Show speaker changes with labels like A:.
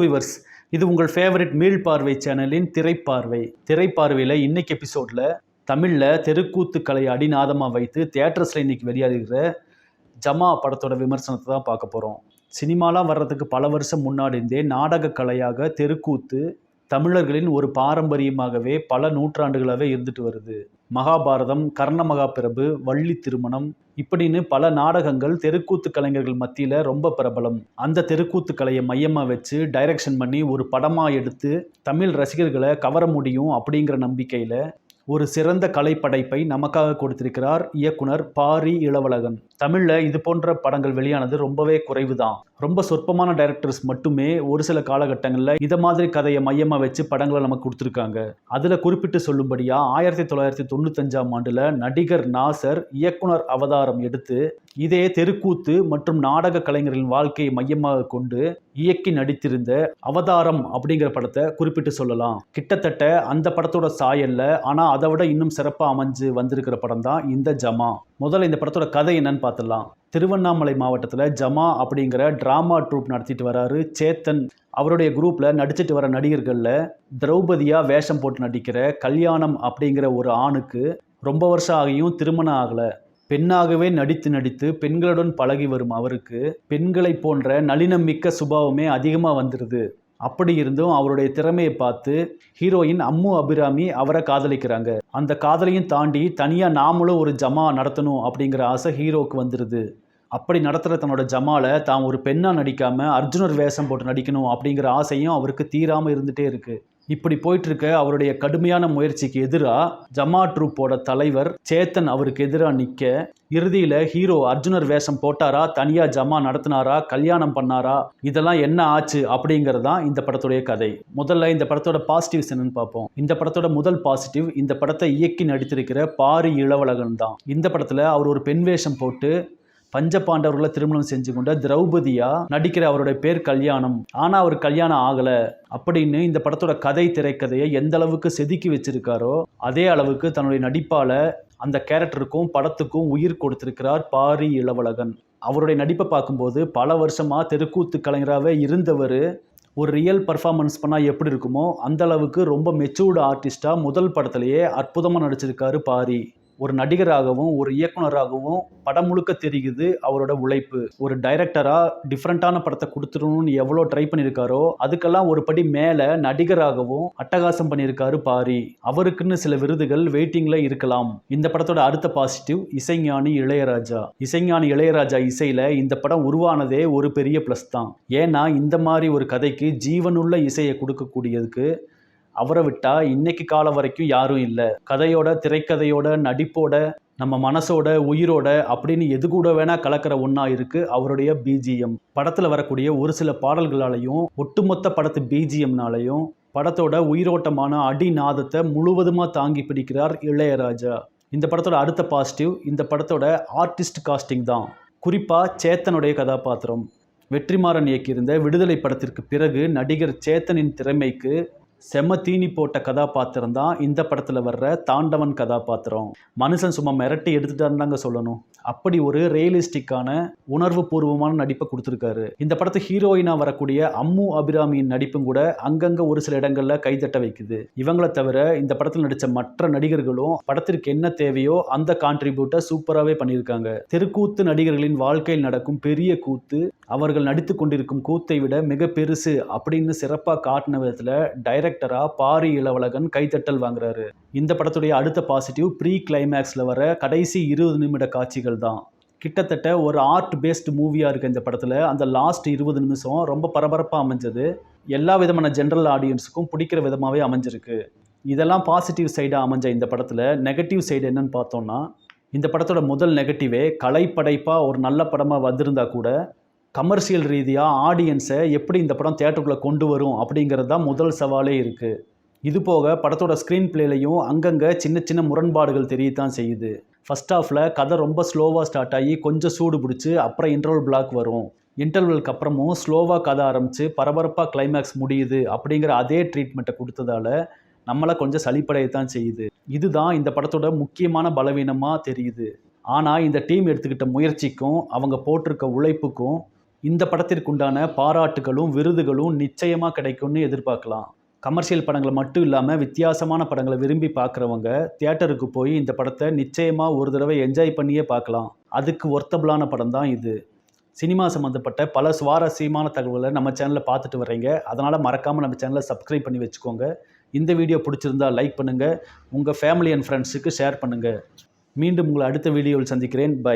A: Viewers, இது உங்கள் favourite மீள் பார்வை சேனலின் திரைப்பார்வையில் இன்னைக்கு எபிசோடில் தமிழில் தெருக்கூத்து கலை அடிநாதமாக வைத்து தியேட்டர்ஸில் இன்னைக்கு வெளியாகிற ஜமா படத்தோட விமர்சனத்தை தான் பார்க்க போகிறோம். சினிமாலாம் வர்றதுக்கு பல வருஷம் முன்னாடி இருந்தே நாடக கலையாக தெருக்கூத்து தமிழர்களின் ஒரு பாரம்பரியமாகவே பல நூற்றாண்டுகளாகவே இருந்துட்டு வருது. மகாபாரதம், கர்ணமகாபிரபு, வள்ளி திருமணம் இப்படின்னு பல நாடகங்கள் தெருக்கூத்து கலைஞர்கள் மத்தியில் ரொம்ப பிரபலம். அந்த தெருக்கூத்து கலையை மையமாக வச்சு டைரக்ஷன் பண்ணி ஒரு படமாக எடுத்து தமிழ் ரசிகர்களை கவர முடியும் அப்படிங்கிற நம்பிக்கையில் ஒரு சிறந்த கலைப்படைப்பை நமக்காக கொடுத்திருக்கிறார் இயக்குனர் பாரி இளவழகன். தமிழில் இது போன்ற படங்கள் வெளியானது ரொம்பவே குறைவு தான். ரொம்ப சொற்பமான டைரக்டர்ஸ் மட்டுமே ஒரு சில காலகட்டங்களில் இதை மாதிரி கதையை மையமாக வச்சு படங்களை நமக்கு கொடுத்துருக்காங்க. அதில் குறிப்பிட்டு சொல்லும்படியா 1995ஆம் ஆண்டில் நடிகர் நாசர் இயக்குனர் அவதாரம் எடுத்து இதே தெருக்கூத்து மற்றும் நாடக கலைஞர்களின் வாழ்க்கையை மையமாக கொண்டு இயக்கி நடித்திருந்த அவதாரம் அப்படிங்கிற படத்தை குறிப்பிட்டு சொல்லலாம். கிட்டத்தட்ட அந்த படத்தோட சாயல்ல ஆனால் அதை விட இன்னும் சிறப்பாக அமைஞ்சு வந்திருக்கிற படம் தான் இந்த ஜமா. முதல்ல இந்த படத்தோட கதை என்னன்னு பார்த்துடலாம். திருவண்ணாமலை மாவட்டத்தில் ஜமா அப்படிங்கிற டிராமா ட்ரூப் நடத்திட்டு வராரு சேத்தன். அவருடைய குரூப்பில் நடிச்சிட்டு வர நடிகர்களில் திரௌபதியாக வேஷம் போட்டு நடிக்கிற கல்யாணம் அப்படிங்கிற ஒரு ஆணுக்கு ரொம்ப வருஷம் ஆகியும் திருமணம் ஆகலை. பெண்ணாகவே நடித்து பெண்களுடன் பழகி வரும் அவருக்கு பெண்களை போன்ற நளினமிக்க சுபாவமே அதிகமாக வந்துடுது. அப்படி இருந்தும் அவருடைய திறமையை பார்த்து ஹீரோயின் அம்மு அபிராமி அவரை காதலிக்கிறாங்க. அந்த காதலையும் தாண்டி தனியாக நாமளும் ஒரு ஜமா நடத்தணும் அப்படிங்கிற ஆசை ஹீரோவுக்கு வந்துடுது. அப்படி நடத்துகிற தன்னோட ஜமாவில் தான் ஒரு பெண்ணாக நடிக்காமல் அர்ஜுனர் வேஷம் போட்டு நடிக்கணும் அப்படிங்கிற ஆசையும் அவருக்கு தீராமல் இருந்துகிட்டே இருக்குது. இப்படி போயிட்டு இருக்க அவருடைய கடுமையான முயற்சிக்கு எதிராக ஜமா ட்ரூப்போட தலைவர் சேத்தன் அவருக்கு எதிராக நிற்க இறுதியில் ஹீரோ அர்ஜுனர் வேஷம் போட்டாரா, தனியாக ஜமா நடத்தினாரா, கல்யாணம் பண்ணாரா, இதெல்லாம் என்ன ஆச்சு அப்படிங்கிறதான் இந்த படத்துடைய கதை. முதல்ல இந்த படத்தோட பாசிட்டிவ்ஸ் என்னன்னு பார்ப்போம். இந்த படத்தோட முதல் பாசிட்டிவ், இந்த படத்தை இயக்கி நடித்திருக்கிற பாரி இளவழகன் தான். இந்த படத்தில் அவர் ஒரு பெண் வேஷம் போட்டு பஞ்ச பாண்டவர்களை திருமணம் செஞ்சு கொண்ட திரௌபதியா நடிக்கிற அவருடைய பேர் கல்யாணம். ஆனால் அவர் கல்யாணம் ஆகலை அப்படின்னு இந்த படத்தோட கதை திரைக்கதையை எந்த அளவுக்கு செதுக்கி வச்சிருக்காரோ அதே அளவுக்கு தன்னுடைய நடிப்பால் அந்த கேரக்டருக்கும் படத்துக்கும் உயிர் கொடுத்திருக்கிறார் பாரி இளவழகன். அவருடைய நடிப்பை பார்க்கும்போது பல வருஷமாக தெருக்கூத்து கலைஞராகவே இருந்தவர் ஒரு ரியல் பர்ஃபார்மன்ஸ் பண்ணால் எப்படி இருக்குமோ அந்த அளவுக்கு ரொம்ப மெச்சூர்டு ஆர்டிஸ்டாக முதல் படத்திலேயே அற்புதமாக நடிச்சிருக்காரு பாரி. ஒரு நடிகராகவும் ஒரு இயக்குனராகவும் படம் முழுக்க தெரியுது அவரோட உழைப்பு. ஒரு டைரக்டராக டிஃப்ரெண்ட்டான படத்தை கொடுத்துடணும்னு எவ்வளோ ட்ரை பண்ணியிருக்காரோ அதுக்கெல்லாம் ஒரு படி மேலே நடிகராகவும் அட்டகாசம் பண்ணியிருக்காரு பாரி. அவருக்குன்னு சில விருதுகள் வெயிட்டிங்கில் இருக்கலாம். இந்த படத்தோட அடுத்த பாசிட்டிவ், இசைஞானி இளையராஜா இசையில் இந்த படம் உருவானதே ஒரு பெரிய ப்ளஸ் தான். ஏன்னா இந்த மாதிரி ஒரு கதைக்கு ஜீவனுள்ள இசையை கொடுக்கக்கூடியதுக்கு அவரை விட்டா இன்னைக்கு காலம் வரைக்கும் யாரும் இல்லை. கதையோட, திரைக்கதையோட, நடிப்போட, நம்ம மனசோட, உயிரோட அப்படின்னு எது கூட வேணா கலக்கிற ஒன்றா இருக்கு அவருடைய பிஜிஎம். படத்தில் வரக்கூடிய ஒரு சில பாடல்களாலையும் ஒட்டுமொத்த படத்து பிஜிஎம்னாலையும் படத்தோட உயிரோட்டமான அடிநாதத்தை முழுவதுமாக தாங்கி பிடிக்கிறார் இளையராஜா. இந்த படத்தோட அடுத்த பாசிட்டிவ், இந்த படத்தோட ஆர்டிஸ்ட் காஸ்டிங் தான். குறிப்பாக சேத்தனுடைய கதாபாத்திரம். வெற்றிமாறன் இயக்கியிருந்த விடுதலை படத்திற்கு பிறகு நடிகர் சேத்தனின் திறமைக்கு செம்ம தீனி போட்ட கதாபாத்திரம் தான் இந்த படத்தில் வர்ற தாண்டவன் கதாபாத்திரம். மனுஷன் சும்மா மிரட்டி எடுத்துட்டான்னு சொல்லணும். அப்படி ஒரு ரியலிஸ்டிக்கான உணர்வு பூர்வமான நடிப்பை கொடுத்துருக்காரு. இந்த படத்து ஹீரோயினாக வரக்கூடிய அம்மு அபிராமியின் நடிப்பும் கூட அங்கங்கே ஒரு சில இடங்களில் கைதட்ட வைக்குது. இவங்களை தவிர இந்த படத்தில் நடித்த மற்ற நடிகர்களும் படத்திற்கு என்ன தேவையோ அந்த கான்ட்ரிபியூட்டை சூப்பராகவே பண்ணியிருக்காங்க. தெருக்கூத்து நடிகர்களின் வாழ்க்கையில் நடக்கும் பெரிய கூத்து அவர்கள் நடித்து கொண்டிருக்கும் கூத்தை விட மிக பெருசு அப்படின்னு சிறப்பாக காட்டின விதத்தில் டைரக்டரா பாரி இளவழகன் கைத்தட்டல் வாங்குறாரு. இந்த படத்துடைய அடுத்த பாசிட்டிவ், ப்ரீ கிளைமேக்ஸில் வர கடைசி 20 நிமிட காட்சிகள் தான். கிட்டத்தட்ட ஒரு ஆர்ட் பேஸ்டு மூவியாக இருக்குது இந்த படத்தில். அந்த லாஸ்ட் 20 நிமிஷம் ரொம்ப பரபரப்பாக அமைஞ்சது. எல்லா விதமான ஜென்ரல் ஆடியன்ஸுக்கும் பிடிக்கிற விதமாகவே அமைஞ்சிருக்கு. இதெல்லாம் பாசிட்டிவ் சைடாக அமைஞ்ச இந்த படத்தில் நெகட்டிவ் சைடு என்னன்னு பார்த்தோம்னா, இந்த படத்தோட முதல் நெகட்டிவே கலைப்படைப்பாக ஒரு நல்ல படமாக வந்திருந்தா கூட கமர்ஷியல் ரீதியாக ஆடியன்ஸை எப்படி இந்த படம் தியேட்டருக்குள்ளே கொண்டு வரும் அப்படிங்கிறது தான் முதல் சவாலே இருக்குது. இது போக படத்தோட ஸ்க்ரீன் பிளேலையும் அங்கங்கே சின்ன சின்ன முரண்பாடுகள் தெரியத்தான் செய்யுது. ஃபர்ஸ்ட் ஹாஃபில் கதை ரொம்ப ஸ்லோவாக ஸ்டார்ட் ஆகி கொஞ்சம் சூடு பிடிச்சி அப்புறம் இன்டர்வல் பிளாக் வரும். இன்டர்வலுக்கு அப்புறமும் ஸ்லோவாக கதை ஆரம்பித்து பரபரப்பாக கிளைமேக்ஸ் முடியுது அப்படிங்கிற அதே ட்ரீட்மெண்ட்டை கொடுத்ததால நம்மளை கொஞ்சம் சலிப்படையத்தான் செய்யுது. இதுதான் இந்த படத்தோட முக்கியமான பலவீனமாக தெரியுது. ஆனால் இந்த டீம் எடுத்துக்கிட்ட முயற்சிக்கும் அவங்க போட்டிருக்க உழைப்புக்கும் இந்த படத்திற்குண்டான பாராட்டுகளும் விருதுகளும் நிச்சயமாக கிடைக்கும்னு எதிர்பார்க்கலாம். கமர்ஷியல் படங்களை மட்டும் இல்லாமல் வித்தியாசமான படங்களை விரும்பி பார்க்குறவங்க தியேட்டருக்கு போய் இந்த படத்தை நிச்சயமாக ஒரு தடவை என்ஜாய் பண்ணியே பார்க்கலாம். அதுக்கு ஒர்த்தபிளான படம் தான் இது. சினிமா சம்மந்தப்பட்ட பல சுவாரஸ்யமான தகவலை நம்ம சேனலில் பார்த்துட்டு வர்றீங்க. அதனால் மறக்காமல் நம்ம சேனலை சப்ஸ்கிரைப் பண்ணி வச்சுக்கோங்க. இந்த வீடியோ பிடிச்சிருந்தா லைக் பண்ணுங்கள், உங்கள் ஃபேமிலி அண்ட் ஃப்ரெண்ட்ஸுக்கு ஷேர் பண்ணுங்கள். மீண்டும் உங்களை அடுத்த வீடியோவில் சந்திக்கிறேன். பை.